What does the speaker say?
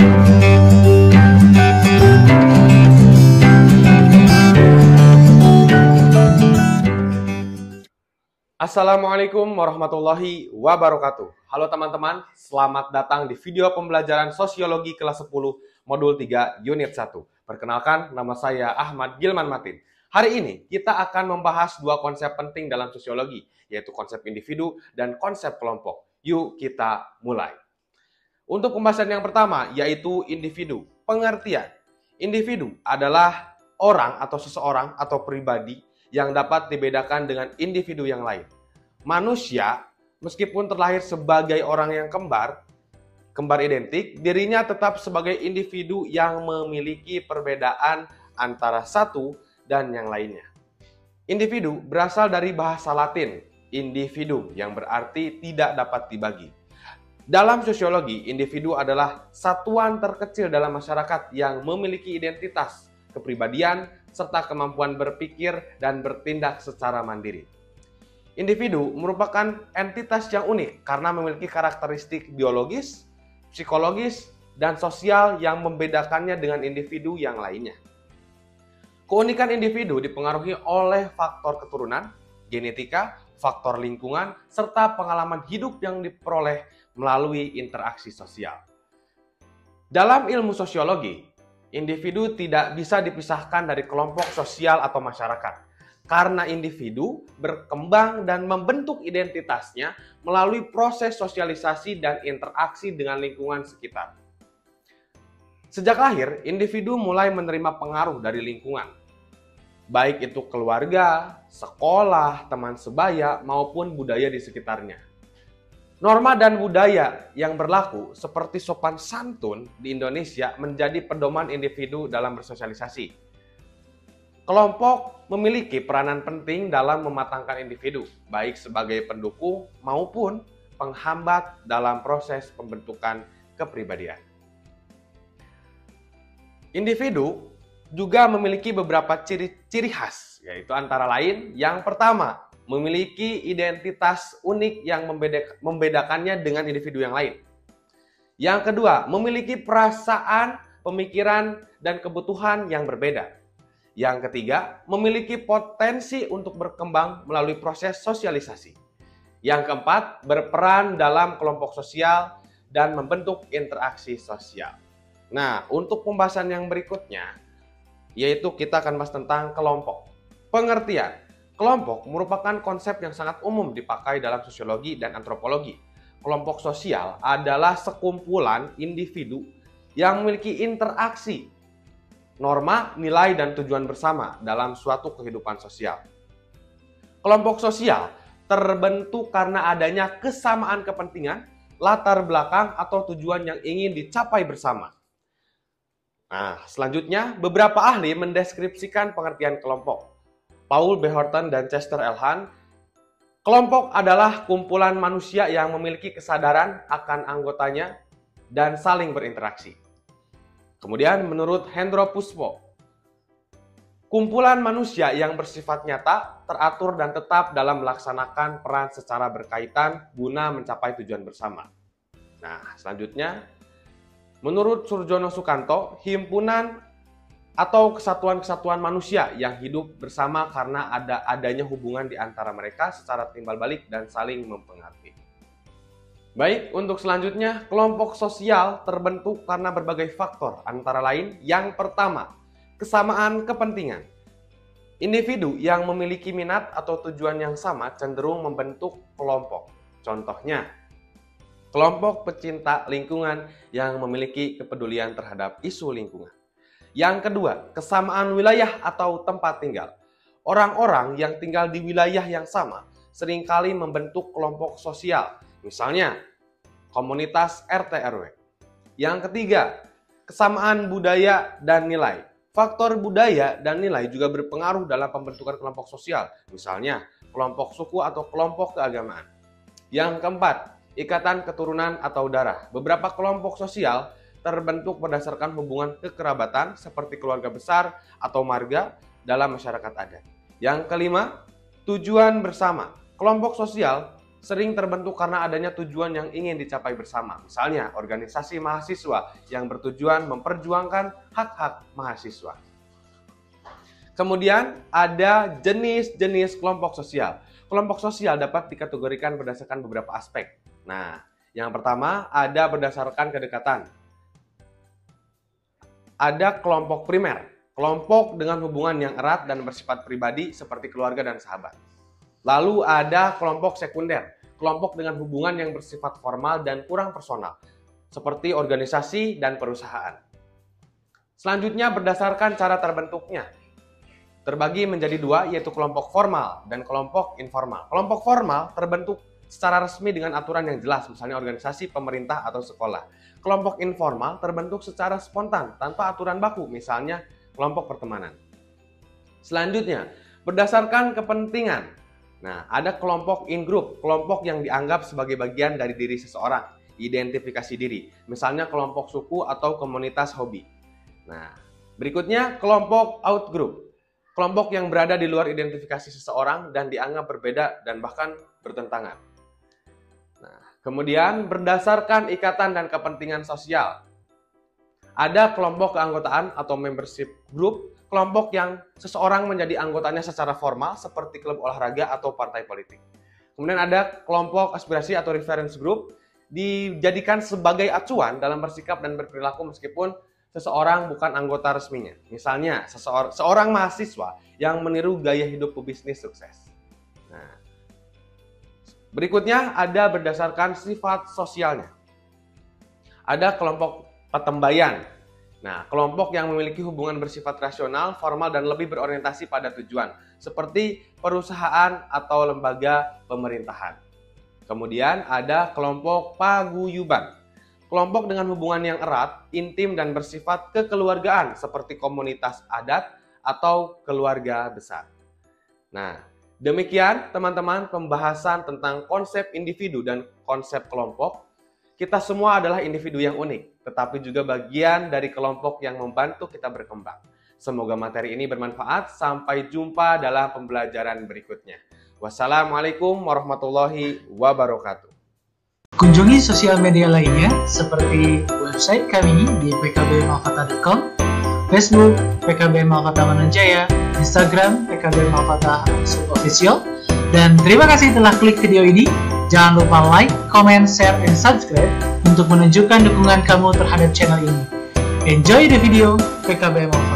Assalamualaikum warahmatullahi wabarakatuh. Halo teman-teman, selamat datang di video pembelajaran Sosiologi kelas 10 Modul 3 Unit 1. Perkenalkan, nama saya Ahmad Gilman Matin. Hari ini kita akan membahas dua konsep penting dalam sosiologi, yaitu konsep individu dan konsep kelompok. Yuk kita mulai. Untuk pembahasan yang pertama, yaitu individu. Pengertian. Individu adalah orang atau seseorang atau pribadi yang dapat dibedakan dengan individu yang lain. Manusia, meskipun terlahir sebagai orang yang kembar identik, dirinya tetap sebagai individu yang memiliki perbedaan antara satu dan yang lainnya. Individu berasal dari bahasa Latin, individuum, yang berarti tidak dapat dibagi. Dalam sosiologi, individu adalah satuan terkecil dalam masyarakat yang memiliki identitas, kepribadian, serta kemampuan berpikir dan bertindak secara mandiri. Individu merupakan entitas yang unik karena memiliki karakteristik biologis, psikologis, dan sosial yang membedakannya dengan individu yang lainnya. Keunikan individu dipengaruhi oleh faktor keturunan, genetika, faktor lingkungan, serta pengalaman hidup yang diperoleh melalui interaksi sosial. Dalam ilmu sosiologi, individu tidak bisa dipisahkan dari kelompok sosial atau masyarakat, karena individu berkembang dan membentuk identitasnya melalui proses sosialisasi dan interaksi dengan lingkungan sekitar. Sejak lahir, individu mulai menerima pengaruh dari lingkungan, baik itu keluarga, sekolah, teman sebaya, maupun budaya di sekitarnya. Norma dan budaya yang berlaku seperti sopan santun di Indonesia menjadi pedoman individu dalam bersosialisasi. Kelompok memiliki peranan penting dalam mematangkan individu, baik sebagai pendukung maupun penghambat dalam proses pembentukan kepribadian. Individu juga memiliki beberapa ciri khas, yaitu antara lain yang pertama, memiliki identitas unik yang membedakannya dengan individu yang lain. Yang kedua, memiliki perasaan, pemikiran, dan kebutuhan yang berbeda. Yang ketiga, memiliki potensi untuk berkembang melalui proses sosialisasi. Yang keempat, berperan dalam kelompok sosial dan membentuk interaksi sosial. Nah, untuk pembahasan yang berikutnya, yaitu kita akan bahas tentang kelompok. Pengertian. Kelompok merupakan konsep yang sangat umum dipakai dalam sosiologi dan antropologi. Kelompok sosial adalah sekumpulan individu yang memiliki interaksi, norma, nilai, dan tujuan bersama dalam suatu kehidupan sosial. Kelompok sosial terbentuk karena adanya kesamaan kepentingan, latar belakang, atau tujuan yang ingin dicapai bersama. Nah, selanjutnya beberapa ahli mendeskripsikan pengertian kelompok. Paul B. Horton dan Chester L. Hahn, kelompok adalah kumpulan manusia yang memiliki kesadaran akan anggotanya dan saling berinteraksi. Kemudian menurut Hendro Puspo, kumpulan manusia yang bersifat nyata, teratur, dan tetap dalam melaksanakan peran secara berkaitan guna mencapai tujuan bersama. Nah, selanjutnya, menurut Surjono Sukanto, himpunan atau kesatuan-kesatuan manusia yang hidup bersama karena adanya hubungan di antara mereka secara timbal balik dan saling mempengaruhi. Baik, untuk selanjutnya, kelompok sosial terbentuk karena berbagai faktor, antara lain yang pertama, kesamaan kepentingan. Individu yang memiliki minat atau tujuan yang sama cenderung membentuk kelompok. Contohnya, kelompok pecinta lingkungan yang memiliki kepedulian terhadap isu lingkungan. Yang kedua, kesamaan wilayah atau tempat tinggal. Orang-orang yang tinggal di wilayah yang sama seringkali membentuk kelompok sosial, misalnya komunitas RT RW. Yang ketiga, kesamaan budaya dan nilai. Faktor budaya dan nilai juga berpengaruh dalam pembentukan kelompok sosial, misalnya kelompok suku atau kelompok keagamaan. Yang keempat, ikatan keturunan atau darah. Beberapa kelompok sosial terbentuk berdasarkan hubungan kekerabatan seperti keluarga besar atau marga dalam masyarakat adat. Yang kelima, tujuan bersama. Kelompok sosial sering terbentuk karena adanya tujuan yang ingin dicapai bersama. Misalnya, organisasi mahasiswa yang bertujuan memperjuangkan hak-hak mahasiswa. Kemudian, ada jenis-jenis kelompok sosial. Kelompok sosial dapat dikategorikan berdasarkan beberapa aspek. Nah, yang pertama ada berdasarkan kedekatan. Ada kelompok primer, kelompok dengan hubungan yang erat dan bersifat pribadi seperti keluarga dan sahabat. Lalu ada kelompok sekunder, kelompok dengan hubungan yang bersifat formal dan kurang personal, seperti organisasi dan perusahaan. Selanjutnya berdasarkan cara terbentuknya, terbagi menjadi dua, yaitu kelompok formal dan kelompok informal. Kelompok formal terbentuk secara resmi dengan aturan yang jelas, misalnya organisasi, pemerintah, atau sekolah. Kelompok informal terbentuk secara spontan, tanpa aturan baku, misalnya kelompok pertemanan. Selanjutnya, berdasarkan kepentingan. Nah, ada kelompok in-group, kelompok yang dianggap sebagai bagian dari diri seseorang, identifikasi diri, misalnya kelompok suku atau komunitas hobi. Nah, berikutnya kelompok out-group, kelompok yang berada di luar identifikasi seseorang dan dianggap berbeda dan bahkan bertentangan. Nah, kemudian berdasarkan ikatan dan kepentingan sosial. Ada kelompok keanggotaan atau membership group, kelompok yang seseorang menjadi anggotanya secara formal seperti klub olahraga atau partai politik. Kemudian ada kelompok aspirasi atau reference group, dijadikan sebagai acuan dalam bersikap dan berperilaku meskipun seseorang bukan anggota resminya. Misalnya, seorang mahasiswa yang meniru gaya hidup pebisnis sukses. Nah, berikutnya ada berdasarkan sifat sosialnya. Ada kelompok petembayan. Nah, kelompok yang memiliki hubungan bersifat rasional, formal, dan lebih berorientasi pada tujuan, seperti perusahaan atau lembaga pemerintahan. Kemudian ada kelompok paguyuban. Kelompok dengan hubungan yang erat, intim, dan bersifat kekeluargaan, seperti komunitas adat atau keluarga besar. Nah, demikian teman-teman pembahasan tentang konsep individu dan konsep kelompok. Kita semua adalah individu yang unik, tetapi juga bagian dari kelompok yang membantu kita berkembang. Semoga materi ini bermanfaat. Sampai jumpa dalam pembelajaran berikutnya. Wassalamualaikum warahmatullahi wabarakatuh. Kunjungi sosial media lainnya seperti website kami di pkbmalfata.com, Facebook PKB Malfata Mananjaya, Instagram PKB Malfata Official, dan terima kasih telah klik video ini. Jangan lupa like, comment, share, and subscribe untuk menunjukkan dukungan kamu terhadap channel ini. Enjoy the video, PKB Malfata.